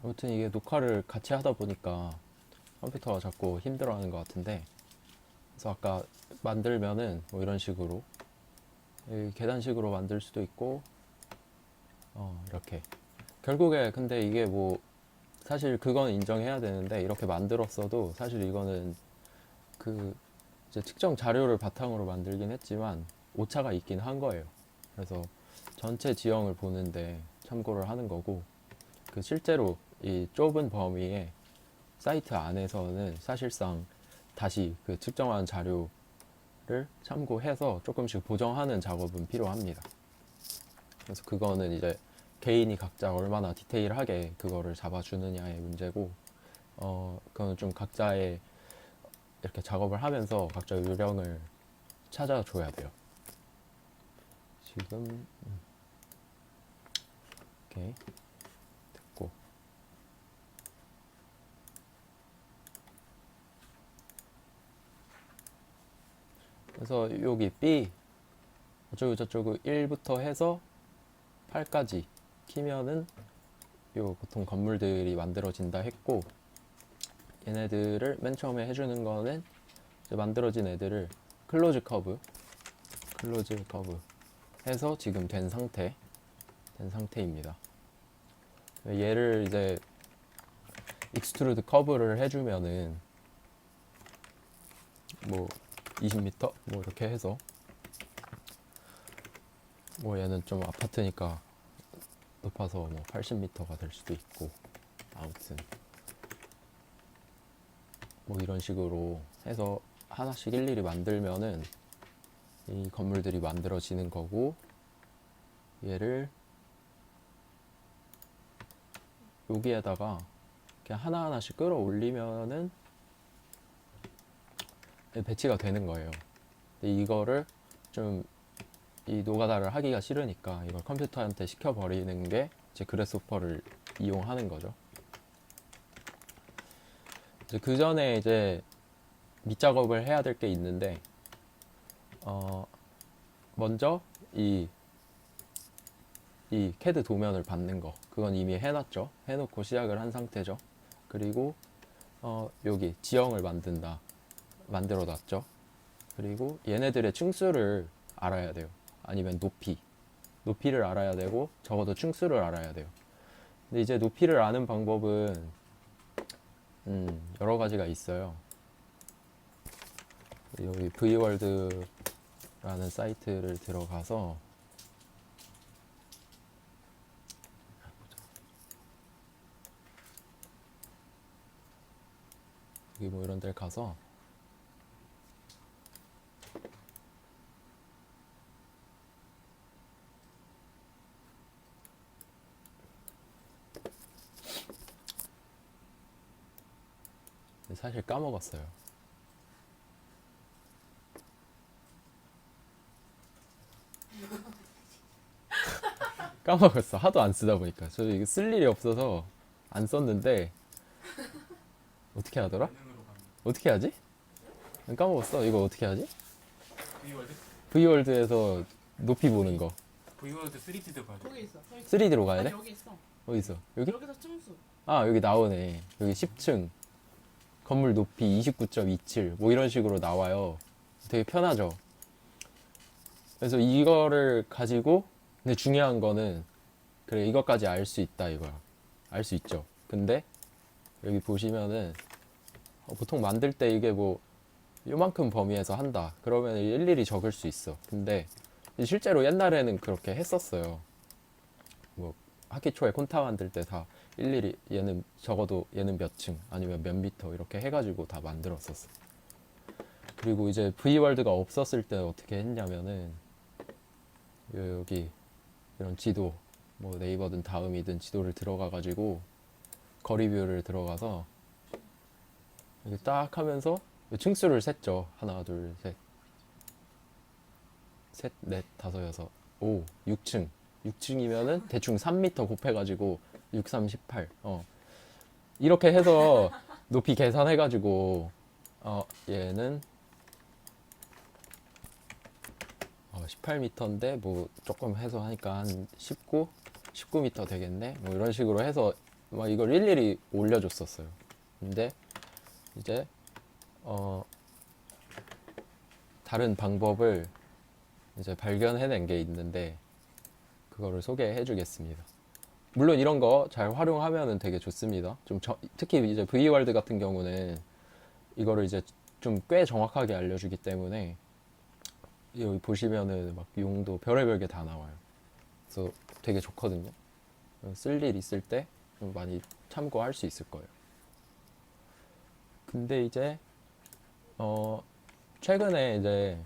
아무튼 이게 녹화를 같이 하다 보니까 컴퓨터가 자꾸 힘들어하는 것 같은데, 그래서 아까 만들면은 뭐 이런 식으로 이 계단식으로 만들 수도 있고, 이렇게 결국에 근데 이게 뭐 사실 그건 인정해야 되는데, 이렇게 만들었어도 사실 이거는 그 이제 특정 자료를 바탕으로 만들긴 했지만 오차가 있긴 한 거예요. 그래서 전체 지형을 보는데 참고를 하는 거고, 그 실제로 이 좁은 범위의 사이트 안에서는 사실상 다시 그 측정한 자료를 참고해서 조금씩 보정하는 작업은 필요합니다. 그래서 그거는 이제 개인이 각자 얼마나 디테일하게 그거를 잡아주느냐의 문제고, 그거는 좀 각자의 이렇게 작업을 하면서 각자 요령을 찾아줘야 돼요. 지금 이렇게 됐고, 그래서 여기 B 어쩌고 저쩌고 1부터 해서 8까지 키면은 요 보통 건물들이 만들어진다 했고, 얘네들을 맨 처음에 해주는 거는 이제 만들어진 애들을 클로즈 커브 해서 지금 된 상태입니다. 얘를 이제 익스트루드 커브를 해주면은 뭐 20m 뭐 이렇게 해서, 뭐 얘는 좀 아파트니까 높아서 뭐 80m가 될 수도 있고, 아무튼 뭐 이런 식으로 해서 하나씩 일일이 만들면은 이 건물들이 만들어지는 거고, 얘를 여기에다가 그냥 하나하나씩 끌어올리면은 배치가 되는 거예요. 근데 이거를 좀 이 노가다를 하기가 싫으니까 이걸 컴퓨터한테 시켜버리는 게 이제 그래스호퍼를 이용하는 거죠. 이제 그 전에 이제 밑작업을 해야 될 게 있는데, 먼저 이 CAD 도면을 받는 거, 그건 이미 해놨죠. 해놓고 시작을 한 상태죠. 그리고 여기 지형을 만들어 놨죠. 그리고 얘네들의 층수를 알아야 돼요. 아니면 높이를 알아야 되고, 적어도 층수를 알아야 돼요. 근데 이제 높이를 아는 방법은 여러 가지가 있어요. 여기 Vworld라는 사이트를 들어가서 여기 뭐 이런 데를 가서 사실 까먹었어요. 까먹었어. 하도 안 쓰다 보니까. 저 이거 쓸 일이 없어서 안 썼는데, 어떻게 하더라? 어떻게 하지? 까먹었어. 이거 어떻게 하지? V월드? V월드에서 높이 보는 거. V월드 3D도 봐야 돼. 거기 있어. 여기 있어. 3D로 가야 아니 돼? 여기 있어. 어디 있어? 여기? 여기서 층수. 아, 여기 나오네. 여기 10층. 건물 높이 29.27. 뭐 이런 식으로 나와요. 되게 편하죠? 그래서 이거를 가지고, 근데 중요한 거는, 그래, 이것까지 알 수 있다, 이거야. 알 수 있죠. 근데, 여기 보시면은, 보통 만들 때 이게 뭐, 요만큼 범위에서 한다. 그러면 일일이 적을 수 있어. 근데, 실제로 옛날에는 그렇게 했었어요. 뭐, 학기 초에 콘타 만들 때 다 일일이 얘는 적어도 얘는 몇 층, 아니면 몇 미터, 이렇게 해가지고 다 만들었었어. 그리고 이제 V월드가 없었을 때 어떻게 했냐면은, 여기 이런 지도, 뭐 네이버든 다음이든 지도를 들어가가지고 거리뷰를 들어가서 이렇게 딱 하면서 층수를 셌죠. 하나, 둘, 넷, 다섯, 여섯, 6층. 6층이면은 대충 3m 곱해가지고 6, 3, 18. 이렇게 해서 높이 계산해가지고 얘는 18m인데 뭐 조금 해서 하니까 한 19m 되겠네. 뭐 이런 식으로 해서 막 이걸 일일이 올려줬었어요. 근데 이제 다른 방법을 이제 발견해낸 게 있는데 그거를 소개해 주겠습니다. 물론 이런 거 잘 활용하면은 되게 좋습니다. 특히 이제 V월드 같은 경우는 이거를 이제 좀 꽤 정확하게 알려주기 때문에 여기 보시면은 막 용도 별의별 게 다 나와요. 그래서 되게 좋거든요. 쓸 일 있을 때 좀 많이 참고할 수 있을 거예요. 근데 이제 최근에 이제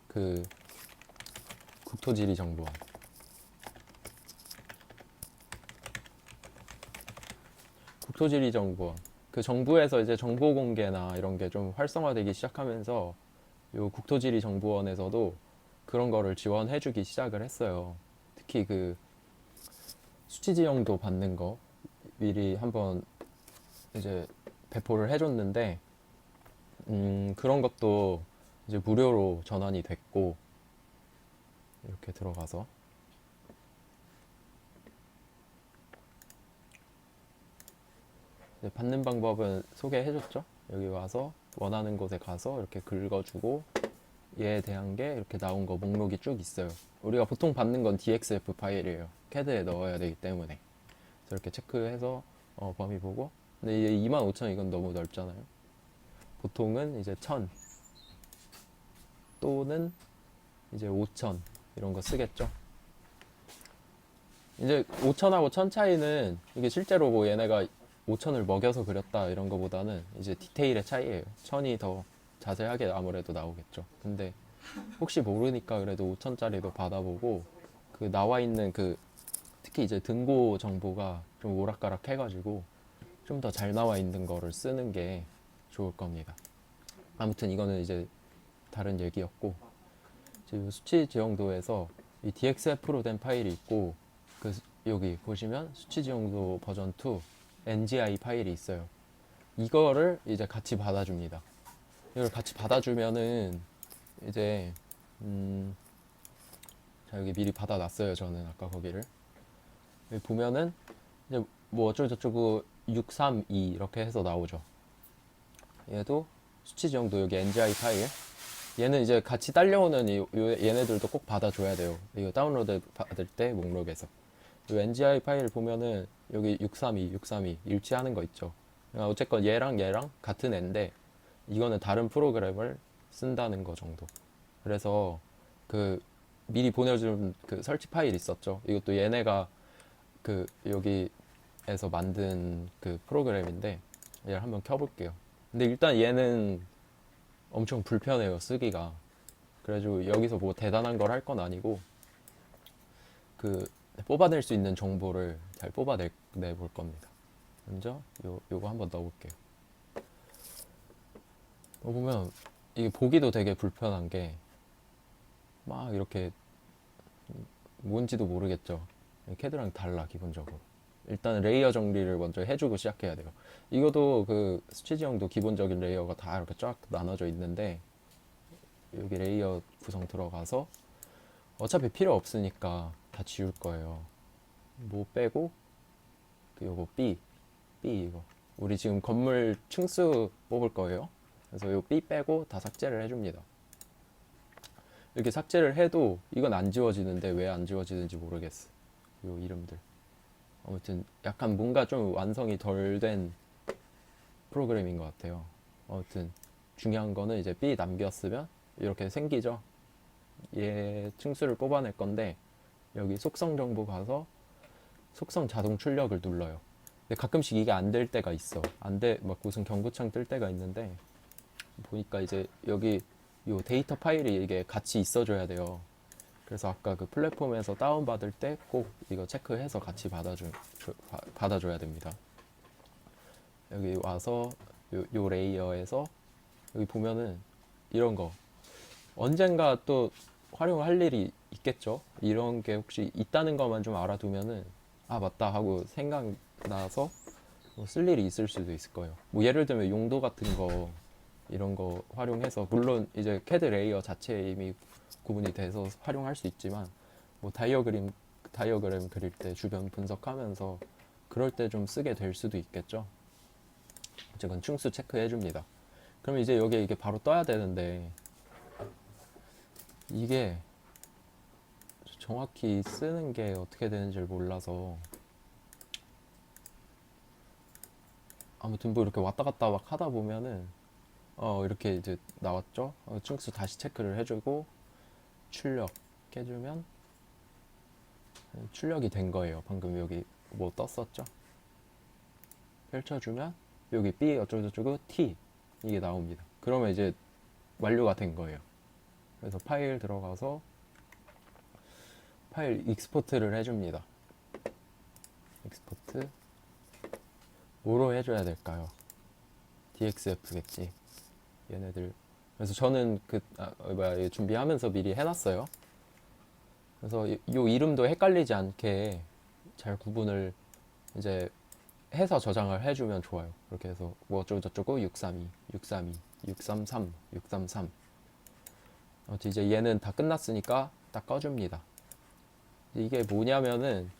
그 국토지리정보원 국토지리정보원 그 정부에서 이제 정보 공개나 이런 게 좀 활성화되기 시작하면서 요 국토지리정보원에서도 그런 거를 지원해주기 시작을 했어요. 특히 그 수치지형도 받는 거 미리 한번 이제 배포를 해줬는데 그런 것도 이제 무료로 전환이 됐고 이렇게 들어가서 받는 방법은 소개해줬죠. 여기 와서 원하는 곳에 가서 이렇게 긁어주고 얘에 대한 게 이렇게 나온 거 목록이 쭉 있어요. 우리가 보통 받는 건 DXF 파일이에요. 캐드에 넣어야 되기 때문에. 그래서 이렇게 체크해서 범위 보고. 근데 이게 25,000 이건 너무 넓잖아요. 보통은 이제 1000 또는 이제 5000 이런 거 쓰겠죠. 이제 5000하고 1000 차이는 이게 실제로 뭐 얘네가 5000을 먹여서 그렸다 이런 거보다는 이제 디테일의 차이예요. 1000이 더 자세하게 아무래도 나오겠죠. 근데 혹시 모르니까 그래도 5000짜리도 받아보고 그 나와 있는 그 특히 이제 등고 정보가 좀 오락가락 해가지고 좀 더 잘 나와 있는 거를 쓰는 게 좋을 겁니다. 아무튼 이거는 이제 다른 얘기였고 지금 수치 지형도에서 이 DXF로 된 파일이 있고 그 여기 보시면 수치 지형도 버전 2 NGI 파일이 있어요. 이거를 이제 같이 받아줍니다. 이걸 같이 받아주면은 이제 자 여기 미리 받아놨어요. 저는 아까 거기를 여기 보면은 이제 뭐 어쩌고저쩌고 632 이렇게 해서 나오죠. 얘도 수치 지형도 여기 NGI 파일 얘는 이제 같이 딸려오는 얘네들도 꼭 받아줘야 돼요. 이거 다운로드 받을 때 목록에서 이 NGI 파일 보면은 여기 632 일치하는 거 있죠. 그러니까 어쨌건 얘랑 같은 애인데 이거는 다른 프로그램을 쓴다는 거 정도. 그래서 그 미리 보내준 그 설치 파일 있었죠. 이것도 얘네가 그 여기에서 만든 그 프로그램인데 얘를 한번 켜볼게요. 근데 일단 얘는 엄청 불편해요 쓰기가. 그래가지고 여기서 뭐 대단한 걸 할 건 아니고 그 뽑아낼 수 있는 정보를 잘 뽑아내 볼 겁니다. 먼저 요거 한번 넣어볼게요. 보면 이게 보기도 되게 불편한 게 막 이렇게 뭔지도 모르겠죠. 캐드랑 달라 기본적으로. 일단 레이어 정리를 먼저 해주고 시작해야 돼요. 이것도 그 수치지형도 기본적인 레이어가 다 이렇게 쫙 나눠져 있는데 여기 레이어 구성 들어가서 어차피 필요 없으니까 다 지울 거예요. 뭐 빼고 그 요거 B 이거 우리 지금 건물 층수 뽑을 거예요. 그래서 요 B 빼고 다 삭제를 해줍니다. 이렇게 삭제를 해도 이건 안 지워지는데 왜 안 지워지는지 모르겠어. 요 이름들. 아무튼 약간 뭔가 좀 완성이 덜 된 프로그램인 것 같아요. 아무튼 중요한 거는 이제 B 남겼으면 이렇게 생기죠. 얘 층수를 뽑아낼 건데 여기 속성 정보 가서 속성 자동 출력을 눌러요. 근데 가끔씩 이게 안 될 때가 있어. 안 돼, 막 무슨 경고창 뜰 때가 있는데 보니까 이제 여기 요 데이터 파일이 이게 같이 있어줘야 돼요. 그래서 아까 그 플랫폼에서 다운받을 때 꼭 이거 체크해서 같이 받아줘야 됩니다. 여기 와서 요 레이어에서 여기 보면은 이런 거 언젠가 또 활용할 일이 있겠죠. 이런 게 혹시 있다는 것만 좀 알아두면은 아 맞다 하고 생각나서 뭐쓸 일이 있을 수도 있을 거예요. 뭐 예를 들면 용도 같은 거 이런 거 활용해서 물론 이제 캐드 레이어 자체에 이미 구분이 돼서 활용할 수 있지만 뭐 다이어그램 그릴 때 주변 분석하면서 그럴 때 좀 쓰게 될 수도 있겠죠. 어쨌건 층수 체크해 줍니다. 그럼 이제 여기에 이게 바로 떠야 되는데 이게 정확히 쓰는 게 어떻게 되는지를 몰라서 아무튼 뭐 이렇게 왔다 갔다 막 하다 보면은 이렇게 이제 나왔죠. 층수 다시 체크를 해주고 출력 해주면 출력이 된 거예요. 방금 여기 뭐 떴었죠. 펼쳐주면 여기 B 어쩌고저쩌고 T 이게 나옵니다. 그러면 이제 완료가 된 거예요. 그래서 파일 들어가서 파일 익스포트를 해줍니다. 익스포트 뭐로 해줘야 될까요? DXF겠지. 얘네들. 그래서 저는 준비하면서 미리 해놨어요. 그래서 요 이름도 헷갈리지 않게 잘 구분을 이제 해서 저장을 해주면 좋아요. 그렇게 해서 뭐 어쩌고저쩌고 632, 632, 633, 633. 이제 얘는 다 끝났으니까 딱 꺼줍니다. 이게 뭐냐면은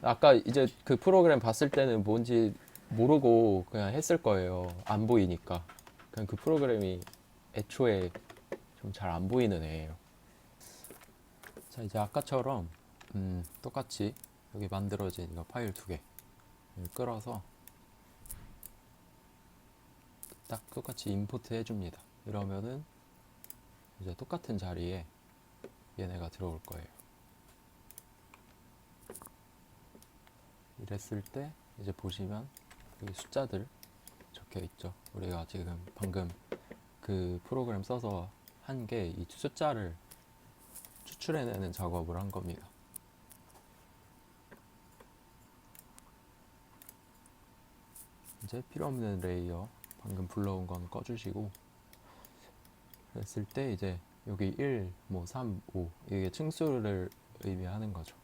아까 이제 그 프로그램 봤을 때는 뭔지 모르고 그냥 했을 거예요. 안 보이니까. 그냥 그 프로그램이 애초에 좀 잘 안 보이는 애예요. 자, 이제 아까처럼 똑같이 여기 만들어진 이거 파일 두 개 끌어서 딱 똑같이 임포트 해줍니다. 이러면은 이제 똑같은 자리에 얘네가 들어올 거예요. 이랬을 때 이제 보시면 여기 숫자들 적혀 있죠. 우리가 지금 방금 그 프로그램 써서 한 게 이 숫자를 추출해내는 작업을 한 겁니다. 이제 필요 없는 레이어 방금 불러온 건 꺼주시고 그랬을 때 이제 여기 1, 뭐 3, 5 이게 층수를 의미하는 거죠.